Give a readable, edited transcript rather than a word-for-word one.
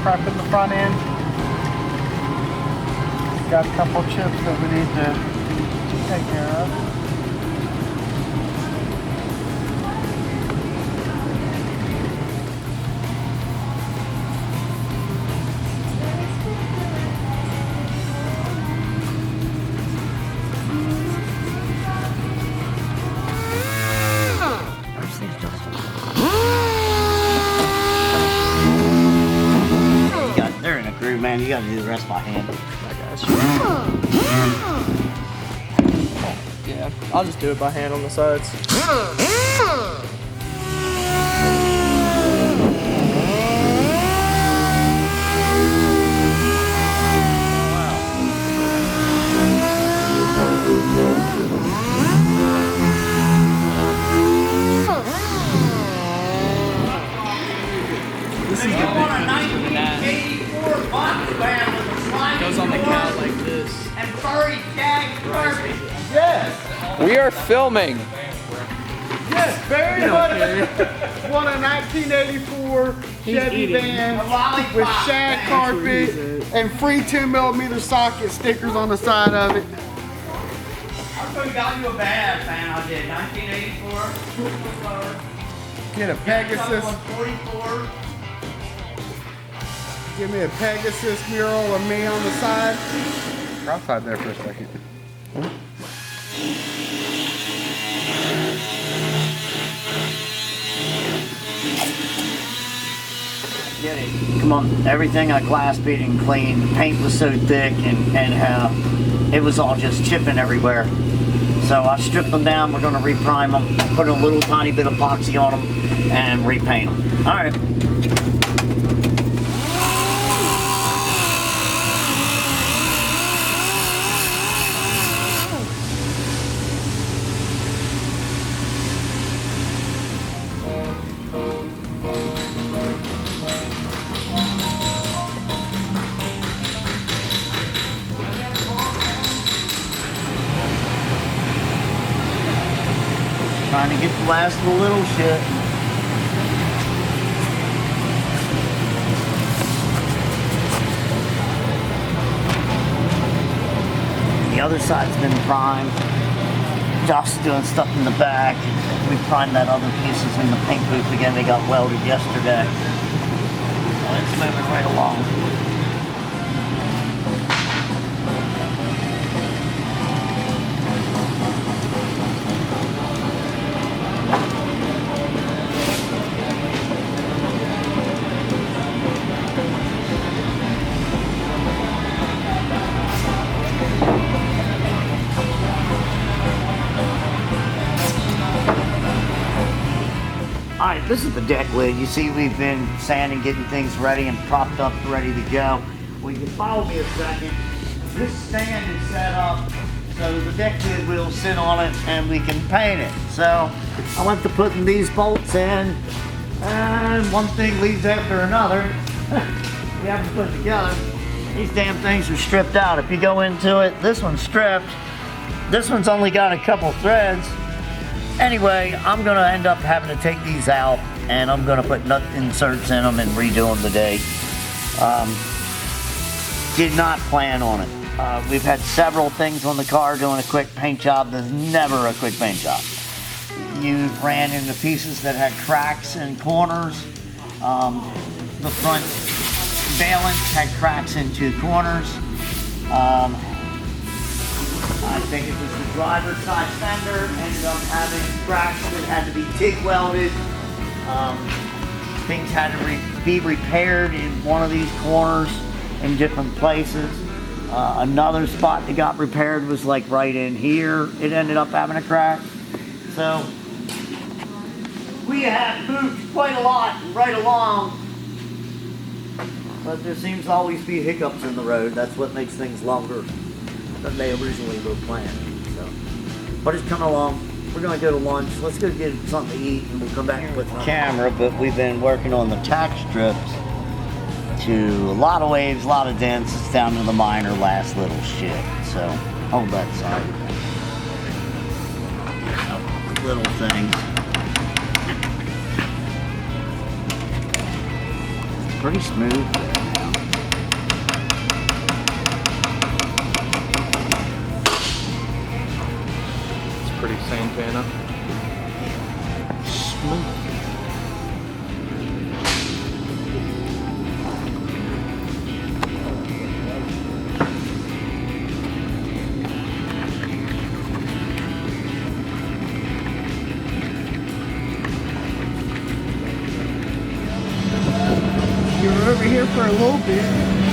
prep in the front end. Got a couple chips that we need to take care of. They're in a groove, man. You gotta do the rest by hand. Yeah, I'll just do it by hand on the sides. This is the big Nash. Goes on the cow like this. And furry jag furry. Yes! We are filming. Yes, very much. Won a 1984 Chevy van with shag carpet and free 10mm socket stickers on the side of it. I got you a bad fan. I did 1984. Get a Pegasus. 44. Give me a Pegasus mural of me on the side. Outside there for a second. Get it. Come on, everything I glass beat and clean. The paint was so thick and it was all just chipping everywhere. So I stripped them down. We're going to reprime them, put a little tiny bit of epoxy on them, and repaint them. All right. Trying to get the last of the little shit. The other side's been primed. Josh's doing stuff in the back. We primed that other pieces in the paint booth again. They got welded yesterday. So it's moving right along. Alright, this is the deck lid. You see we've been sanding, getting things ready and propped up, ready to go. Well, you can follow me a second. This stand is set up so the deck lid will sit on it and we can paint it. So I went to putting these bolts in and one thing leads after another. We have to put it together. These damn things are stripped out. If you go into it, this one's stripped. This one's only got a couple threads. Anyway, I'm gonna end up having to take these out and I'm gonna put nut inserts in them and redo them today. Did not plan on it. We've had several things on the car doing a quick paint job. There's never a quick paint job. You ran into pieces that had cracks and corners. The front valance had cracks in two corners. I think it was the driver's side fender, ended up having cracks that had to be TIG welded. Things had to be repaired in one of these corners in different places. Another spot that got repaired was like right in here. It ended up having a crack. So we have moved quite a lot right along, but there seems to always be hiccups in the road. That's what makes things longer than they originally were planned. So, but it's coming along. We're gonna go to lunch. Let's go get something to eat and we'll come back with the camera. But we've been working on the tack strips to a lot of waves, a lot of dents. It's down to the minor last little shit. So hold that side. Little things. Pretty smooth. Santana. Smooth. You were over here for a little bit.